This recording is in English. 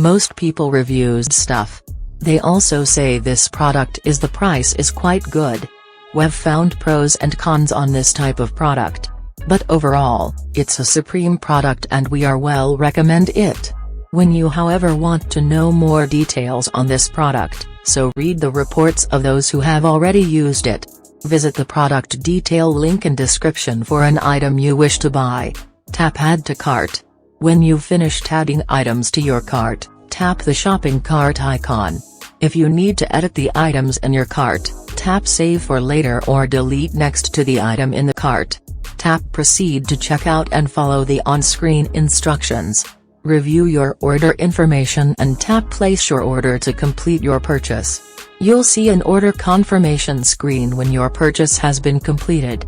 Most people reviews stuff. They also say this product is the price is quite good. We've found pros and cons on this type of product. But overall, it's a supreme product and we are well recommend it. When you however want to know more details on this product, so read the reports of those who have already used it. Visit the product detail link in description for an item you wish to buy. Tap Add to Cart. When you've finished adding items to your cart, tap the shopping cart icon. If you need to edit the items in your cart, tap Save for later or delete next to the item in the cart. Tap Proceed to checkout and follow the on-screen instructions. Review your order information and tap Place your order to complete your purchase. You'll see an order confirmation screen when your purchase has been completed.